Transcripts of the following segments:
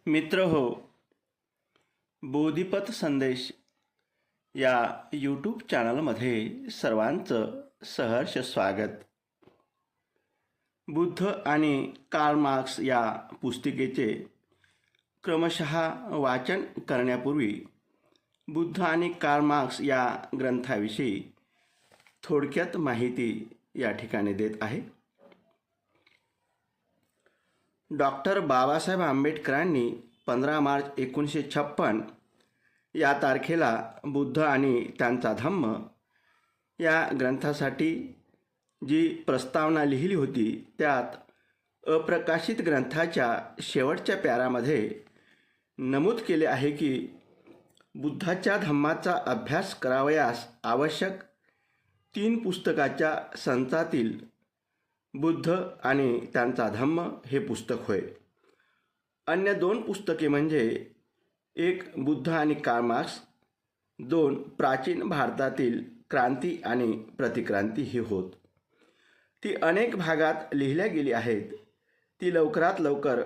मित्र हो, बोधिपथ संदेश या यूट्यूब चॅनलमध्ये सर्वांचं सहर्ष स्वागत. बुद्ध आणि कार्ल मार्क्स या पुस्तिकेचे क्रमशः वाचन करण्यापूर्वी बुद्ध आणि कार्ल मार्क्स या ग्रंथाविषयी थोडक्यात माहिती या ठिकाणी देत आहे. डॉक्टर बाबासाहेब आंबेडकरांनी 15 मार्च 1956 या तारखेला बुद्ध आणि त्यांचा धम्म या ग्रंथासाठी जी प्रस्तावना लिहिली होती त्यात अप्रकाशित ग्रंथाच्या शेवटच्या पॅरामध्ये नमूद केले आहे की बुद्धाच्या धम्माचा अभ्यास करावयास आवश्यक 3 पुस्तकाच्या संचातील बुद्ध आणि त्यांचा धम्म हे पुस्तक होय. अन्य 2 पुस्तके म्हणजे एक बुद्ध आणि कार्ल मार्क्स, 2 प्राचीन भारतातील क्रांती आणि प्रतिक्रांती ही होत. ती अनेक भागात लिहिल्या गेली आहेत. ती लवकरात लवकर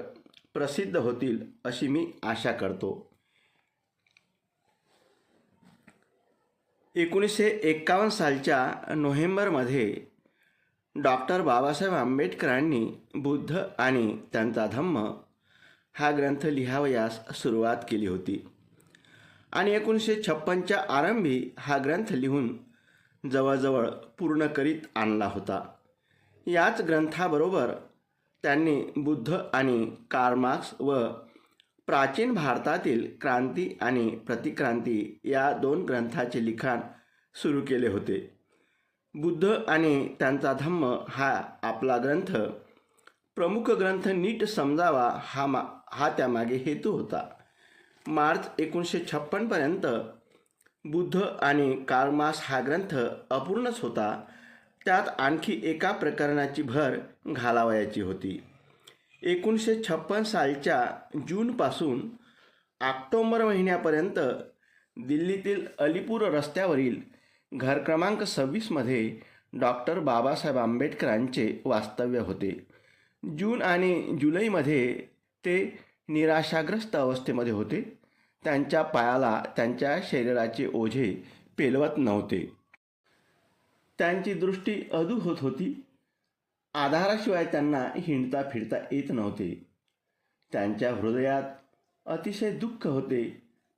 प्रसिद्ध होतील अशी मी आशा करतो. 1951 सालच्या नोव्हेंबरमध्ये डॉक्टर बाबासाहेब आंबेडकरांनी बुद्ध आणि त्यांचा धम्म हा ग्रंथ लिहावयास सुरुवात केली होती आणि 1956च्या आरंभी हा ग्रंथ लिहून जवळजवळ पूर्ण करीत आणला होता. याच ग्रंथाबरोबर त्यांनी बुद्ध आणि कार्ल मार्क्स व प्राचीन भारतातील क्रांती आणि प्रतिक्रांती या 2 ग्रंथाचे लिखाण सुरू केले होते. बुद्ध आणि त्यांचा धम्म हा आपला ग्रंथ प्रमुख ग्रंथ नीट समजावा हा त्यामागे हेतू होता. मार्च 1956 पर्यंत बुद्ध आणि कार्ल मार्क्स हा ग्रंथ अपूर्णच होता. त्यात आणखी एका प्रकरणाची भर घालावयाची होती. 1956 सालच्या जूनपासून ऑक्टोबर महिन्यापर्यंत दिल्लीतील अलीपूर रस्त्यावरील घर क्रमांक 26मध्ये डॉक्टर बाबासाहेब आंबेडकरांचे वास्तव्य होते. जून आणि जुलैमध्ये ते निराशाग्रस्त अवस्थेमध्ये होते. त्यांच्या पायाला त्यांच्या शरीराचे ओझे पेलवत नव्हते. त्यांची दृष्टी अधू होत होती. आधाराशिवाय त्यांना हिंडता फिरता येत नव्हते. त्यांच्या हृदयात अतिशय दुःख होते.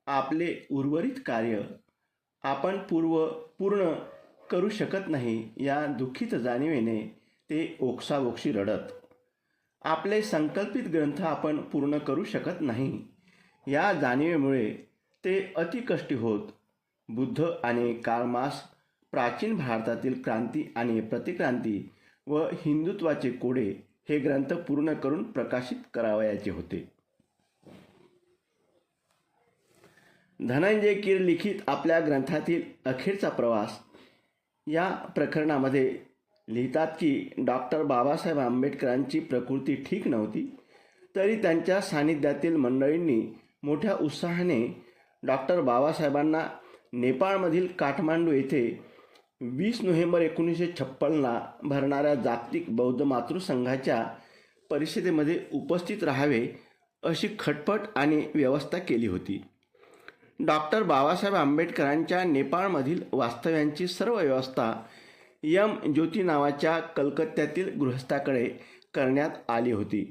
आपले उर्वरित कार्य आपण पूर्ण करू शकत नाही या दुःखित जाणीवेने ते ओक्साबोक्शी रडत. आपले संकल्पित ग्रंथ आपण पूर्ण करू शकत नाही या जाणीवेमुळे ते अतिकष्टी होत. बुद्ध आणि कार्ल मार्क्स प्राचीन भारतातील क्रांती आणि प्रतिक्रांती व हिंदुत्वाचे कोडे हे ग्रंथ पूर्ण करून प्रकाशित करावयाचे होते. धनंजय कीर लिखित आपल्या ग्रंथातील अखेरचा प्रवास या प्रकरणामध्ये लिहितात की डॉक्टर बाबासाहेब आंबेडकरांची प्रकृती ठीक नव्हती. तरी त्यांच्या सानिध्यातील मंडळींनी मोठ्या उत्साहाने डॉक्टर बाबासाहेबांना नेपाळमधील काठमांडू येथे 20 नोव्हेंबर 1956ला भरणाऱ्या जागतिक बौद्ध मातृसंघाच्या परिषदेमध्ये उपस्थित राहावे अशी खटपट आणि व्यवस्था केली होती. डॉक्टर बाबासाहेब आंबेडकरांच्या नेपाळमधील वास्तव्यांची सर्व व्यवस्था एम ज्योती नावाच्या कलकत्त्यातील गृहस्थाकडे करण्यात आली होती.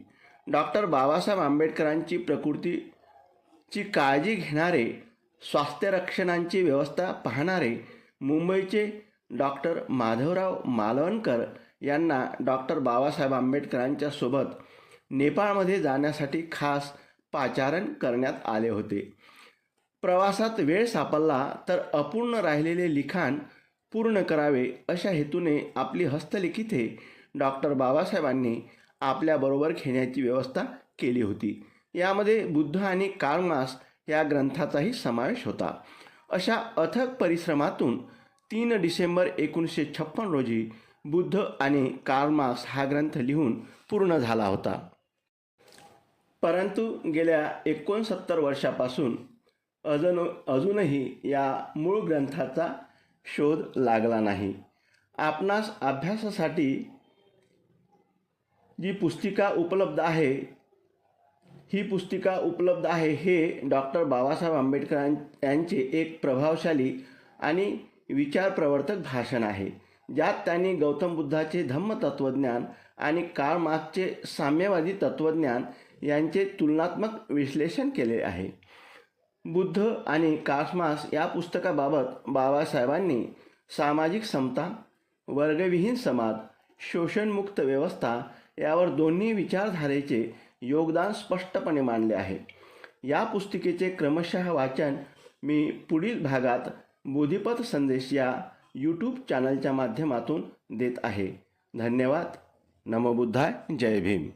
डॉक्टर बाबासाहेब आंबेडकरांची प्रकृतीची काळजी घेणारे, स्वास्थ्यरक्षणांची व्यवस्था पाहणारे मुंबईचे डॉक्टर माधवराव मालवणकर यांना डॉक्टर बाबासाहेब आंबेडकरांच्या सोबत नेपाळमध्ये जाण्यासाठी खास पाचारण करण्यात आले होते. प्रवासात वेळ सापडला तर अपूर्ण राहिलेले लिखाण पूर्ण करावे अशा हेतूने आपली हस्तलिखिते डॉक्टर बाबासाहेबांनी आपल्याबरोबर घेण्याची व्यवस्था केली होती. यामध्ये बुद्ध आणि कार्ल मार्क्स या ग्रंथाचाही समावेश होता. अशा अथक परिश्रमातून 3 डिसेंबर 1956 रोजी बुद्ध आणि कार्ल मार्क्स हा ग्रंथ लिहून पूर्ण झाला होता. परंतु गेल्या 69 वर्षापासून अजूनही या मूळ ग्रंथाचा शोध लागला नाही. आपणास अभ्यासासाठी जी पुस्तिका उपलब्ध आहे ही पुस्तिका उपलब्ध आहे हे डॉक्टर बाबासाहेब आंबेडकर यांचे एक प्रभावशाली आणि विचारप्रवर्तक भाषण आहे, ज्यात त्यांनी गौतम बुद्धाचे धम्मतत्वज्ञान आणि कार्ल मार्क्सचे साम्यवादी तत्वज्ञान यांचे तुलनात्मक विश्लेषण केले आहे. बुद्ध आणि कार्ल मार्क्स या पुस्तकाबाबत बाबासाहेबांनी सामाजिक समता, वर्गविहीन समाज, शोषणमुक्त व्यवस्था यावर दोन्ही विचारधारेचे योगदान स्पष्टपणे मांडले आहे. या पुस्तिकेचे क्रमशः वाचन मी पुढील भागात बोधिपथ संदेश या यूट्यूब चॅनलच्या माध्यमातून देत आहे. धन्यवाद. नमो बुद्धाय. जय भीम.